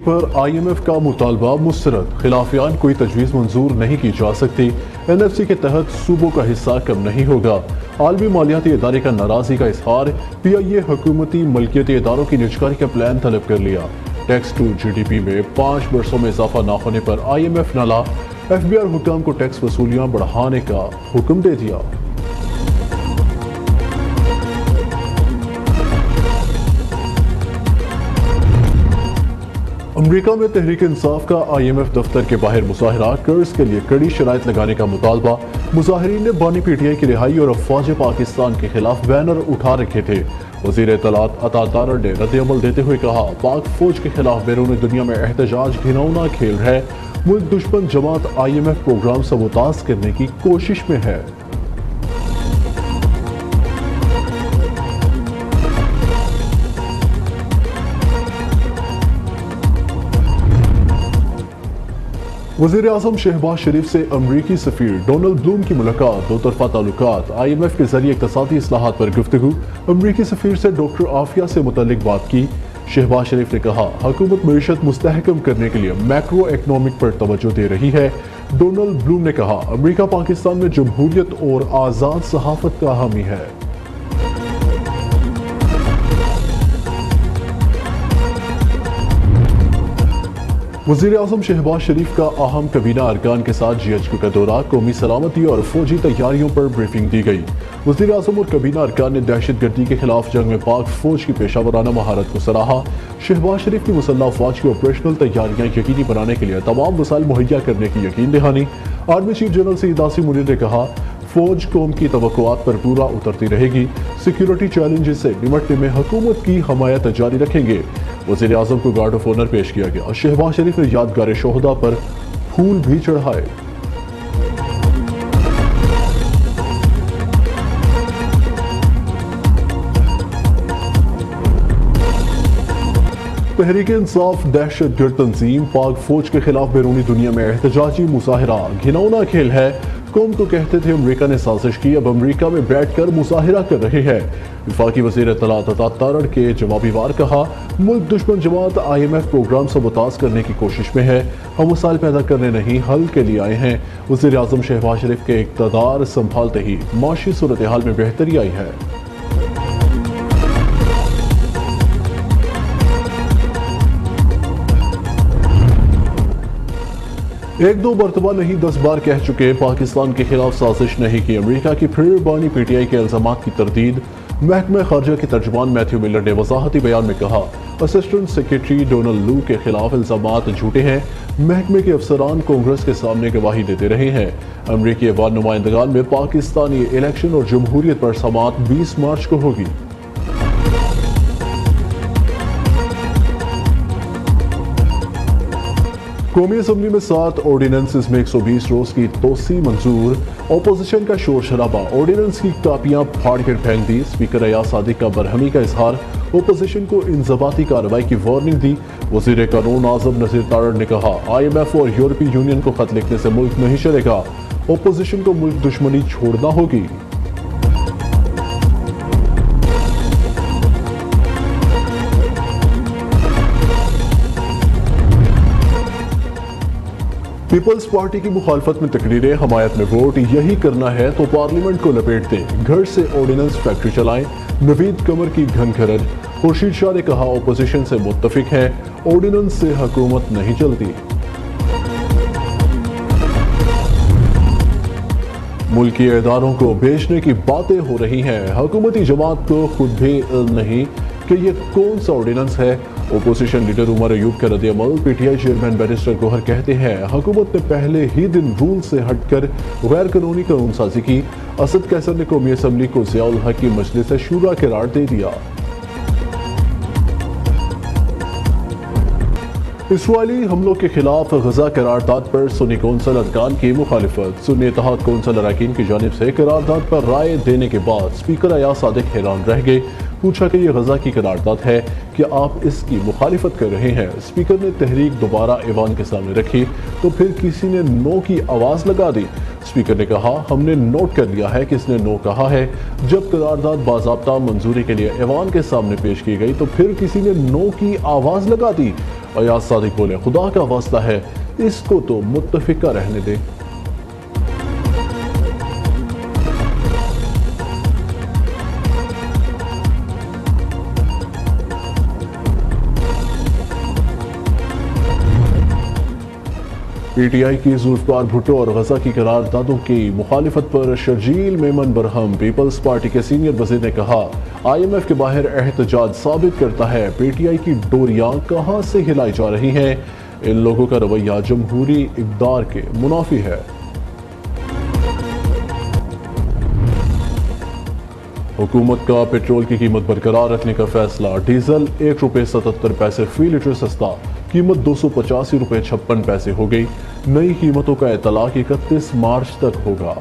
पर IMF का मुतालबा मुस्तरद, खिलाफियान कोई तजवीज़ मंजूर नहीं की जा सकती। NFC के तहत सूबों का हिस्सा कम नहीं होगा। आलमी मालियाती इदारे का नाराज़गी का इजहार। PIA हुकूमती मलकियती इदारों की निजकारी का प्लान तलब कर लिया। टैक्स टू GDP में 5 वर्षों में इजाफा न होने पर IMF नाला। FBR हुकाम को टैक्स वसूलियाँ बढ़ाने का हुक्म दे दिया। अमरीका में तहरीक इंसाफ का IMF दफ्तर के बाहर मुजाहरा, कर्ज के लिए कड़ी शराइत लगाने का मुतालबा। मुजाहिरीन ने बानी PTI की रिहाई और अफवाज पाकिस्तान के खिलाफ बैनर उठा रखे थे। वजीर इत्तलात अता तारड़ ने रद्द-ए-अमल देते हुए कहा, पाक फौज के खिलाफ बैरून दुनिया में एहतजाज घिनौना खेल है। मुल्क दुश्मन जमात IMF प्रोग्राम सबूताज करने की कोशिश में है। वज़ीर आज़म शहबाज शरीफ से अमरीकी सफ़ीर डोनाल्ड ब्लूम की मुलाकात। दो तरफा ताल्लुकात, IMF के जरिए इक़्तिसादी इस्लाहात पर गुफ्तगू। अमरीकी सफ़ीर से डॉक्टर आफिया से मुतल्लिक बात की। शहबाज शरीफ ने कहा, हुकूमत मईशत मुस्तहकम करने के लिए मैक्रो इकनॉमिक पर तवज्जो दे रही है। डोनाल्ड ब्लूम ने कहा, अमरीका पाकिस्तान में जमहूरियत और आज़ाद सहाफ़त का हामी है। वज़ीर आज़म शहबाज शरीफ का अहम कबीना अरकान के साथ GHQ का दौरा। कौमी सलामती और फौजी तैयारियों पर ब्रीफिंग दी गई। वज़ीर आज़म और कबीना अरकान ने दहशत गर्दी के खिलाफ जंग में पाक फौज की पेशा वराना महारत को सराहा। शहबाज शरीफ की मुसल्लह अफवाज की ऑपरेशनल तैयारियां यकीनी बनाने के लिए तमाम वसाइल मुहैया करने की यकीन दहानी। Army chief general Syed Asim Munir ने कहा, फौज कौम की तवक्कुआत पर पूरा उतरती रहेगी। सिक्योरिटी चैलेंजेस से निपटने में हुकूमत की हमायत जारी रखेंगे। वज़ीर आज़म को गार्ड ऑफ ऑनर पेश किया गया। शहबाज शरीफ ने यादगार शोहदा पर फूल भी चढ़ाए। तहरीक इंसाफ दहशत गर्द तंजीम, पाक फौज के खिलाफ बैरूनी दुनिया में एहतजाजी मुजाहिरा घिनौना खेल है। कौम तो कहते थे अमरीका ने साजिश की, अब अमरीका में बैठकर मुजाहिरा कर रहे हैं। वफाकी वज़ीर इत्तलात अता तारड़ के जवाबी वार कहा, मुल्क दुश्मन जमात IMF प्रोग्राम सबूताज करने की कोशिश में है। हम मसाइल पैदा करने नहीं, हल के लिए आए हैं। वज़ीर आज़म शहबाज शरीफ के इक़्तिदार संभालते ही माशी सूरत हाल में बेहतरी आई है। एक दो मरतबा नहीं 10 बार कह चुके, पाकिस्तान के खिलाफ साजिश नहीं की। अमरीका की फिर बानी PTI के इल्जामात की तरदीद। महकमा खारजा के तर्जुमान मैथ्यू मिलर ने वजाहती बयान में कहा, असिस्टेंट सेक्रेटरी डोनाल्ड लू के खिलाफ इल्जामात झूठे हैं। महकमे के अफसरान कांग्रेस के सामने गवाही देते रहे हैं। अमरीकी अवाम नुमाइंदगान में पाकिस्तानी इलेक्शन और जमहूरियत पर समात 20 मार्च को होगी। कौमी असम्बली में 7 ऑर्डिनेंसेस में 120 रोज की तोसी मंजूर। अपोजिशन का शोर शराबा, ऑर्डिनेंस की कापियां फाड़ कर फेंक दी। स्पीकर अयाज सादिक का बरहमी का इजहार। अपोजिशन को इंजबाती कार्रवाई की वार्निंग दी। वजीर कानून आजम नसीर तारड़ ने कहा, IMF और यूरोपीय यूनियन को खत लिखने से मुल्क नहीं चलेगा। अपोजिशन को मुल्क दुश्मनी छोड़ना होगी। पीपल्स पार्टी की मुखालफत में तकरीरें, हमायत में वोट। यही करना है तो पार्लियामेंट को लपेट दें, घर से ऑर्डिनेंस फैक्ट्री चलाएं। नवीद कमर की घनखरज। खुर्शीद शाह ने कहा, अपोजिशन से मुत्तफिक है, ऑर्डिनेंस से हुकूमत नहीं चलती। मुल्की इदारों को बेचने की बातें हो रही हैं। हुकूमती जमात को खुद भी इल्म नहीं कि ये कौन सा ऑर्डिनेंस है। ओपोजिशन लीडर उमर अयूब का रद्द-ए-अमल। PTI चेयरमैन बैरिस्टर गौहर कहते हैं, हुकूमत ने पहले ही दिन रूल से हटकर गैर कानूनी कानून साजी की। असद कैसर ने कौमी असम्बली को ज़ियाउल हक की मजलिस शूरा करार दे दिया। इसराइली हमलों के खिलाफ गजा करारदाद पर सुन्नी कौंसल अरकान की मुखालिफत। सुन्नी इत्तेहाद कौंसल अरकान की जानिब से करारदाद पर राय देने के बाद स्पीकर अयाज सादिक हैरान रह गए। पूछा कि यह गजा की करारदाद है कि आप इसकी मुखालिफत कर रहे हैं। स्पीकर ने तहरीक दोबारा ऐवान के सामने रखी तो फिर किसी ने नो की आवाज़ लगा दी। स्पीकर ने कहा, हमने नोट कर लिया है कि इसने नो कहा है। जब करारदाद बाज़ाब्ता मंजूरी के लिए ऐवान के सामने पेश की गई तो फिर किसी ने नो की आवाज़ लगा दी। अयाज सादिक बोले, खुदा का वास्ता है, इसको तो मुत्तफिका रहने दें। पीटीआई की जुल्फकार भुट्टो और गजा की करारदादों की मुखालिफत पर शर्जील मेमन बरहम पीपल्स पार्टी के सीनियर वजीर ने कहा, IMF के बाहर एहतजाज साबित करता है पीटीआई की डोरियां कहां से हिलाई जा रही हैं। इन लोगों का रवैया जमहूरी इक़्तिदार के मुनाफी है। हुकूमत का पेट्रोल की कीमत बरकरार रखने का फैसला। डीजल ₹1.77 फी लीटर सस्ता, कीमत ₹285.56 हो गई। नई कीमतों का इतलाक 31 मार्च तक होगा।